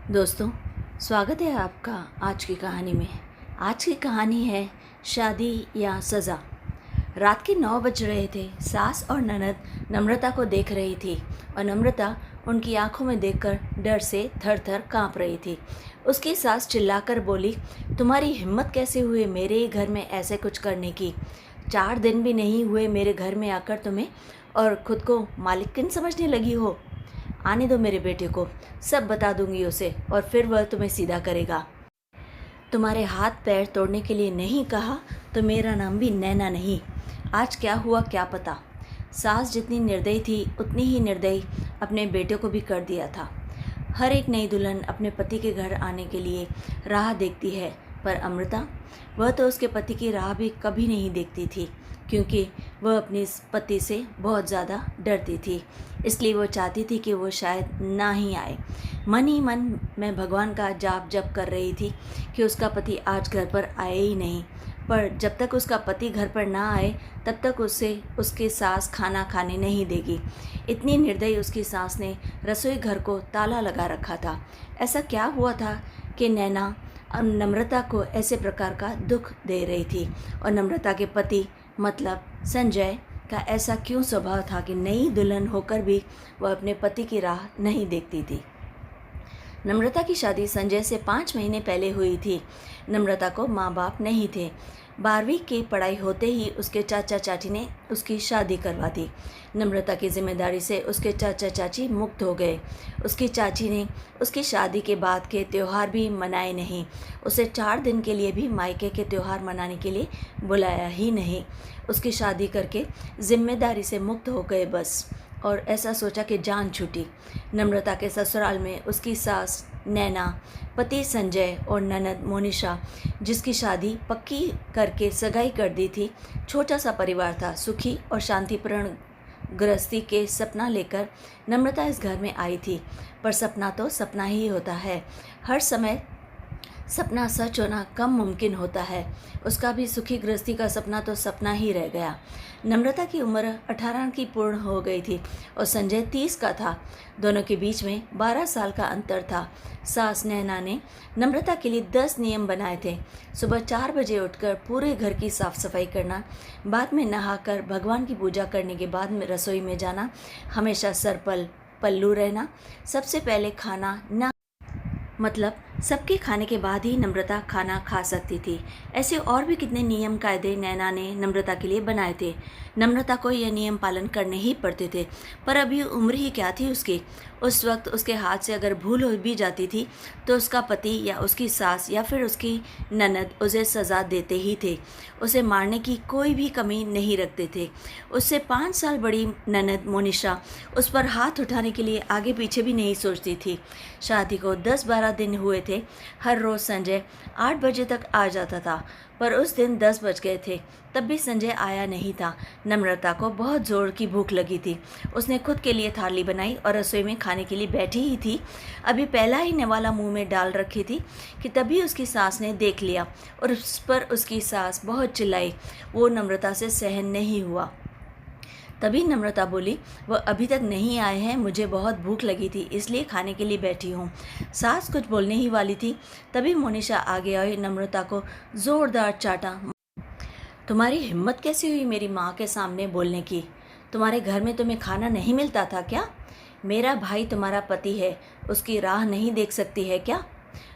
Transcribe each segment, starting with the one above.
दोस्तों, स्वागत है आपका आज की कहानी में। आज की कहानी है शादी या सज़ा। रात के 9 बज रहे थे। सास और ननद नम्रता को देख रही थी और नम्रता उनकी आंखों में देखकर डर से थर थर काँप रही थी। उसकी सास चिल्लाकर बोली, तुम्हारी हिम्मत कैसे हुई मेरे ही घर में ऐसे कुछ करने की? 4 दिन भी नहीं हुए मेरे घर में आकर तुम्हें, और खुद को मालिकिन समझने लगी हो। आने दो मेरे बेटे को, सब बता दूंगी उसे और फिर वह तुम्हें सीधा करेगा। तुम्हारे हाथ पैर तोड़ने के लिए नहीं कहा तो मेरा नाम भी नैना नहीं। आज क्या हुआ क्या पता। सास जितनी निर्दयी थी उतनी ही निर्दयी अपने बेटे को भी कर दिया था। हर एक नई दुल्हन अपने पति के घर आने के लिए राह देखती है, पर अमृता, वह तो उसके पति की राह भी कभी नहीं देखती थी, क्योंकि वह अपने पति से बहुत ज़्यादा डरती थी। इसलिए वो चाहती थी कि वो शायद ना ही आए। मन ही मन में भगवान का जाप जप कर रही थी कि उसका पति आज घर पर आए ही नहीं। पर जब तक उसका पति घर पर ना आए तब तक उसे उसकी सास खाना खाने नहीं देगी। इतनी निर्दयी उसकी सास ने रसोई घर को ताला लगा रखा था। ऐसा क्या हुआ था कि नैना नम्रता को ऐसे प्रकार का दुख दे रही थी, और नम्रता के पति मतलब संजय का ऐसा क्यों स्वभाव था कि नई दुल्हन होकर भी वह अपने पति की राह नहीं देखती थी। नम्रता की शादी संजय से 5 महीने पहले हुई थी। नम्रता को माँ बाप नहीं थे। 12वीं की पढ़ाई होते ही उसके चाचा चाची ने उसकी शादी करवा दी। नम्रता की जिम्मेदारी से उसके चाचा चाची मुक्त हो गए। उसकी चाची ने उसकी शादी के बाद के त्यौहार भी मनाए नहीं। उसे 4 दिन के लिए भी मायके के त्यौहार मनाने के लिए बुलाया ही नहीं। उसकी शादी करके जिम्मेदारी से मुक्त हो गए बस, और ऐसा सोचा कि जान छूटी। नम्रता के ससुराल में उसकी सास नैना, पति संजय और ननद मोनिशा, जिसकी शादी पक्की करके सगाई कर दी थी। छोटा सा परिवार था। सुखी और शांतिपूर्ण गृहस्थी के सपना लेकर नम्रता इस घर में आई थी। पर सपना तो सपना ही होता है। हर समय सपना सच होना कम मुमकिन होता है। उसका भी सुखी गृहस्थी का सपना तो सपना ही रह गया। नम्रता की उम्र 18 की पूर्ण हो गई थी और संजय 30 का था। दोनों के बीच में 12 साल का अंतर था। सास नैना ने नम्रता के लिए 10 नियम बनाए थे। सुबह 4 बजे उठकर पूरे घर की साफ सफाई करना, बाद में नहाकर भगवान की पूजा करने के बाद में रसोई में जाना, हमेशा सर पर पल्लू रहना, सबसे पहले खाना ना, मतलब सबके खाने के बाद ही नम्रता खाना खा सकती थी। ऐसे और भी कितने नियम कायदे नैना ने नम्रता के लिए बनाए थे। नम्रता को यह नियम पालन करने ही पड़ते थे, पर अभी उम्र ही क्या थी उसकी। उस वक्त उसके हाथ से अगर भूल हो भी जाती थी तो उसका पति या उसकी सास या फिर उसकी ननद उसे सज़ा देते ही थे। उसे मारने की कोई भी कमी नहीं रखते थे। उससे 5 साल बड़ी ननद मोनिशा उस पर हाथ उठाने के लिए आगे पीछे भी नहीं सोचती थी। शादी को 10-12 दिन हुए थे। हर रोज़ संजय 8 बजे तक आ जाता था, पर उस दिन 10 बज गए थे, तब भी संजय आया नहीं था। नम्रता को बहुत ज़ोर की भूख लगी थी। उसने खुद के लिए थाली बनाई और रसोई में खाने के लिए बैठी ही थी। अभी पहला ही निवाला मुंह में डाल रखी थी कि तभी उसकी सास ने देख लिया और उस पर उसकी सास बहुत चिल्लाई। वो नम्रता से सहन नहीं हुआ। तभी नम्रता बोली, वह अभी तक नहीं आए हैं, मुझे बहुत भूख लगी थी इसलिए खाने के लिए बैठी हूँ। सास कुछ बोलने ही वाली थी, तभी मोनिशा आगे आई, नम्रता को ज़ोरदार चाटा। तुम्हारी हिम्मत कैसी हुई मेरी माँ के सामने बोलने की? तुम्हारे घर में तुम्हें खाना नहीं मिलता था क्या? मेरा भाई तुम्हारा पति है, उसकी राह नहीं देख सकती है क्या?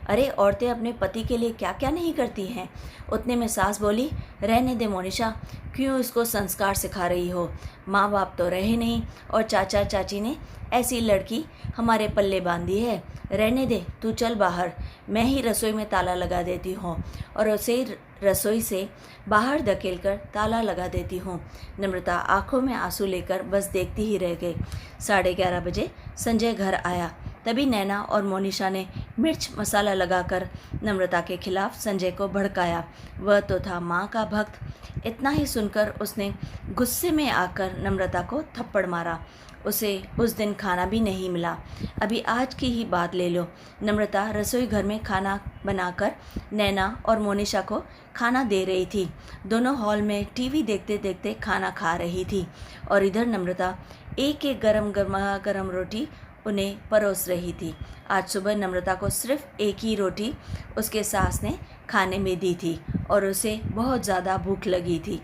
अरे औरतें अपने पति के लिए क्या क्या नहीं करती हैं। उतने में सास बोली, रहने दे मोनिशा, क्यों इसको संस्कार सिखा रही हो? माँ बाप तो रहे नहीं और चाचा चाची ने ऐसी लड़की हमारे पल्ले बांधी है। रहने दे, तू चल बाहर, मैं ही रसोई में ताला लगा देती हूँ। और उसे रसोई से बाहर धकेलकर ताला लगा देती हूँ। नम्रता आंखों में आंसू लेकर बस देखती ही रह गई। 11:30 बजे संजय घर आया। तभी नैना और मोनिशा ने मिर्च मसाला लगाकर नम्रता के खिलाफ संजय को भड़काया। वह तो था माँ का भक्त। इतना ही सुनकर उसने गुस्से में आकर नम्रता को थप्पड़ मारा। उसे उस दिन खाना भी नहीं मिला। अभी आज की ही बात ले लो। नम्रता रसोई घर में खाना बनाकर नैना और मोनिशा को खाना दे रही थी। दोनों हॉल में टीवी देखते देखते खाना खा रही थी और इधर नम्रता एक एक गरम गरमा गरम रोटी उन्हें परोस रही थी। आज सुबह नम्रता को सिर्फ एक ही रोटी उसके सास ने खाने में दी थी और उसे बहुत ज़्यादा भूख लगी थी।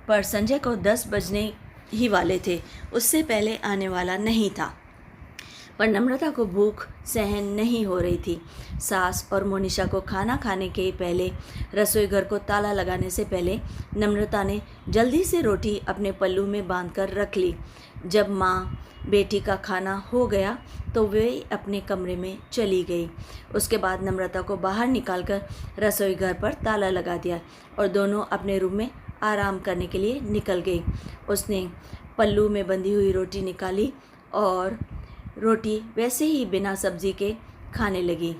पर संजय को 10 बजने ही वाले थे, उससे पहले आने वाला नहीं था। पर नम्रता को भूख सहन नहीं हो रही थी। सास और मोनिशा को खाना खाने के पहले रसोई घर को ताला लगाने से पहले नम्रता ने जल्दी से रोटी अपने पल्लू में बांधकर रख ली। जब माँ बेटी का खाना हो गया तो वे अपने कमरे में चली गई। उसके बाद नम्रता को बाहर निकालकर रसोई घर पर ताला लगा दिया और दोनों अपने रूम में आराम करने के लिए निकल गई। उसने पल्लू में बंधी हुई रोटी निकाली और रोटी वैसे ही बिना सब्जी के खाने लगी।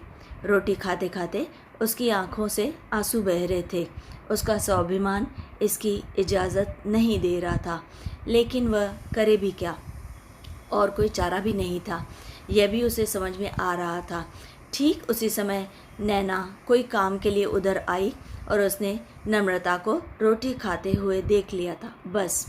रोटी खाते खाते उसकी आंखों से आंसू बह रहे थे। उसका स्वाभिमान इसकी इजाज़त नहीं दे रहा था, लेकिन वह करे भी क्या, और कोई चारा भी नहीं था। यह भी उसे समझ में आ रहा था। ठीक उसी समय नैना कोई काम के लिए उधर आई और उसने नम्रता को रोटी खाते हुए देख लिया था। बस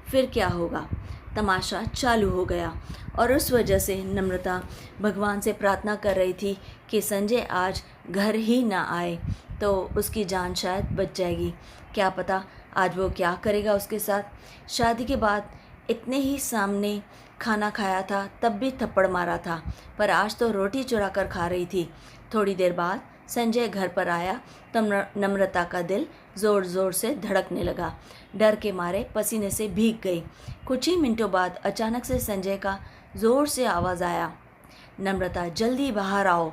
फिर क्या होगा, तमाशा चालू हो गया और उस वजह से नम्रता भगवान से प्रार्थना कर रही थी कि संजय आज घर ही ना आए तो उसकी जान शायद बच जाएगी। क्या पता आज वो क्या करेगा उसके साथ। शादी के बाद इतने ही सामने खाना खाया था तब भी थप्पड़ मारा था, पर आज तो रोटी चुरा कर खा रही थी। थोड़ी देर बाद संजय घर पर आया तब नम्रता का दिल ज़ोर ज़ोर से धड़कने लगा। डर के मारे पसीने से भीग गई। कुछ ही मिनटों बाद अचानक से संजय का ज़ोर से आवाज़ आया, नम्रता जल्दी बाहर आओ।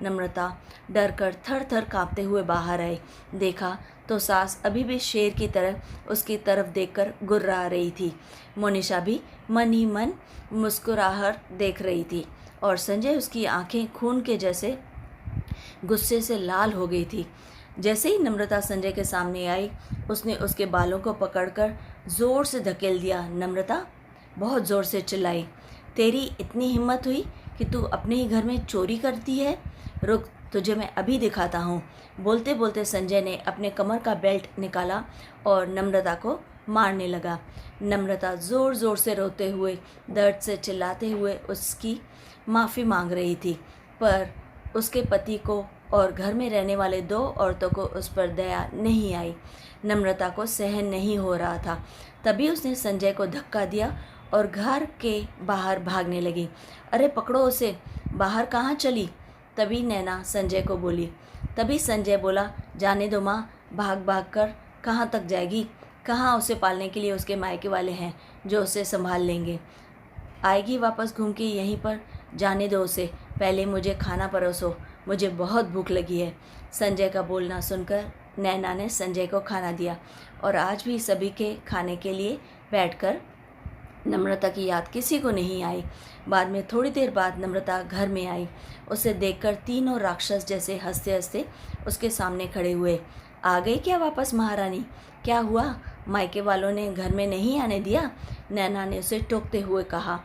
नम्रता डर कर थर थर काँपते हुए बाहर आई। देखा तो सास अभी भी शेर की तरह उसकी तरफ देखकर गुर्रा रही थी। मोनिशा भी मन ही मन मुस्कुराहट देख रही थी और संजय उसकी आंखें खून के जैसे गुस्से से लाल हो गई थी। जैसे ही नम्रता संजय के सामने आई, उसने उसके बालों को पकड़कर ज़ोर से धकेल दिया। नम्रता बहुत ज़ोर से चिल्लाई, तेरी इतनी हिम्मत हुई कि तू अपने ही घर में चोरी करती है? रुक, तुझे मैं अभी दिखाता हूँ। बोलते बोलते संजय ने अपने कमर का बेल्ट निकाला और नम्रता को मारने लगा। नम्रता ज़ोर ज़ोर से रोते हुए, दर्द से चिल्लाते हुए उसकी माफ़ी मांग रही थी, पर उसके पति को और घर में रहने वाले 2 औरतों को उस पर दया नहीं आई। नम्रता को सहन नहीं हो रहा था। तभी उसने संजय को धक्का दिया और घर के बाहर भागने लगी। अरे पकड़ो उसे, बाहर कहाँ चली? तभी नैना संजय को बोली। तभी संजय बोला, जाने दो माँ, भाग भाग कर कहाँ तक जाएगी? कहाँ उसे पालने के लिए उसके मायके वाले हैं जो उसे संभाल लेंगे। आएगी वापस घूम के यहीं पर, जाने दो उसे, पहले मुझे खाना परोसो, मुझे बहुत भूख लगी है। संजय का बोलना सुनकर नैना ने संजय को खाना दिया और आज भी सभी के खाने के लिए बैठकर नम्रता की याद किसी को नहीं आई। बाद में थोड़ी देर बाद नम्रता घर में आई। उसे देखकर तीनों राक्षस जैसे हंसते हंसते उसके सामने खड़े हुए। आ गई क्या वापस महारानी? क्या हुआ, मायके वालों ने घर में नहीं आने दिया? नैना ने उसे टोकते हुए कहा।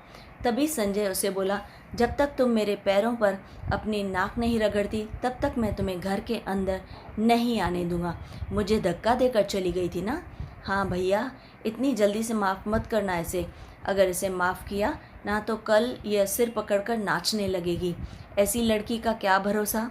तभी संजय उसे बोला, जब तक तुम मेरे पैरों पर अपनी नाक नहीं रगड़ती तब तक मैं तुम्हें घर के अंदर नहीं आने दूंगा। मुझे धक्का देकर चली गई थी ना? हाँ भैया, इतनी जल्दी से माफ़ मत करना इसे। अगर इसे माफ़ किया ना तो कल यह सिर पकड़कर नाचने लगेगी। ऐसी लड़की का क्या भरोसा?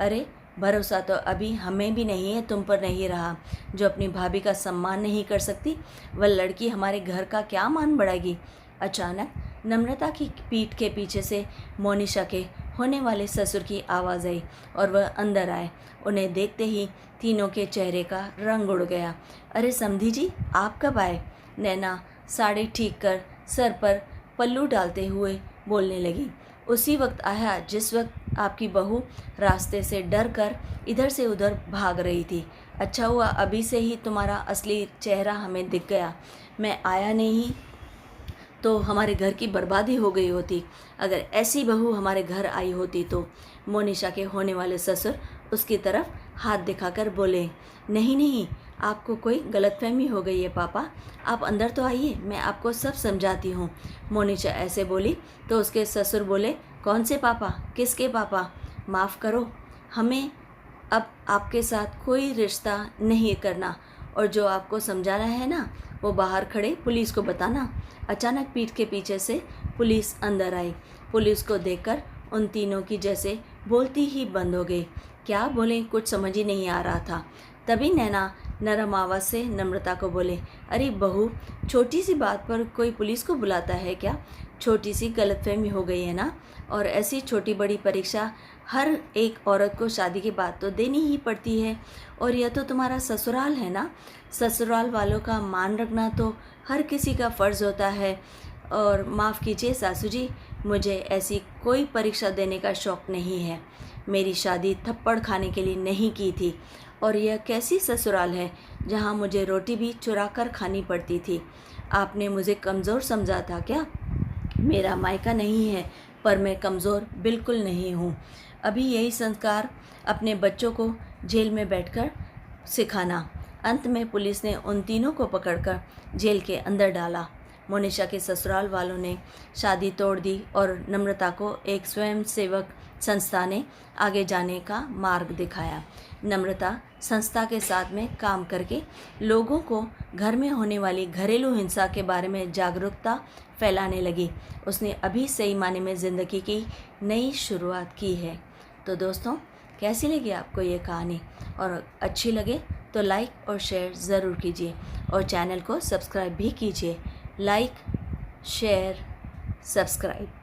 अरे भरोसा तो अभी हमें भी नहीं है, तुम पर नहीं रहा। जो अपनी भाभी का सम्मान नहीं कर सकती, वह लड़की हमारे घर का क्या मान बढ़ाएगी? अचानक नम्रता की पीठ के पीछे से मोनिशा के होने वाले ससुर की आवाज़ आई और वह अंदर आए। उन्हें देखते ही तीनों के चेहरे का रंग उड़ गया। अरे समधी जी, आप कब आए? नैना साड़ी ठीक कर सर पर पल्लू डालते हुए बोलने लगी। उसी वक्त आया जिस वक्त आपकी बहू रास्ते से डर कर इधर से उधर भाग रही थी। अच्छा हुआ अभी से ही तुम्हारा असली चेहरा हमें दिख गया। मैं आया नहीं तो हमारे घर की बर्बादी हो गई होती। अगर ऐसी बहू हमारे घर आई होती तो। मोनिशा के होने वाले ससुर उसकी तरफ हाथ दिखाकर बोले, नहीं नहीं, आपको कोई गलतफहमी हो गई है पापा, आप अंदर तो आइए, मैं आपको सब समझाती हूँ। मोनिशा ऐसे बोली तो उसके ससुर बोले, कौन से पापा, किसके पापा? माफ़ करो, हमें अब आपके साथ कोई रिश्ता नहीं करना, और जो आपको समझाना है ना वो बाहर खड़े पुलिस को बताना। अचानक पीठ के पीछे से पुलिस अंदर आई। पुलिस को देखकर उन तीनों की जैसे बोलती ही बंद हो गई। क्या बोलें कुछ समझ ही नहीं आ रहा था। तभी नैना नरम आवाज़ से नम्रता को बोले, अरे बहू, छोटी सी बात पर कोई पुलिस को बुलाता है क्या? छोटी सी गलतफहमी हो गई है ना। और ऐसी छोटी बड़ी परीक्षा हर एक औरत को शादी के बाद तो देनी ही पड़ती है। और यह तो तुम्हारा ससुराल है ना। ससुराल वालों का मान रखना तो हर किसी का फ़र्ज़ होता है। और माफ़ कीजिए सासू जी, मुझे ऐसी कोई परीक्षा देने का शौक़ नहीं है। मेरी शादी थप्पड़ खाने के लिए नहीं की थी। और यह कैसी ससुराल है जहाँ मुझे रोटी भी चुरा कर खानी पड़ती थी। आपने मुझे कमज़ोर समझा था क्या? मेरा मायका नहीं है, पर मैं कमज़ोर बिल्कुल नहीं हूँ। अभी यही संस्कार अपने बच्चों को जेल में बैठकर सिखाना। अंत में पुलिस ने उन तीनों को पकड़कर जेल के अंदर डाला। मोनिशा के ससुराल वालों ने शादी तोड़ दी और नम्रता को एक स्वयंसेवक संस्था ने आगे जाने का मार्ग दिखाया। नम्रता संस्था के साथ में काम करके लोगों को घर में होने वाली घरेलू हिंसा के बारे में जागरूकता फैलाने लगी। उसने अभी सही मायने में ज़िंदगी की नई शुरुआत की है। तो दोस्तों, कैसी लगी आपको ये कहानी? और अच्छी लगे तो लाइक और शेयर ज़रूर कीजिए और चैनल को सब्सक्राइब भी कीजिए। Like, share, subscribe.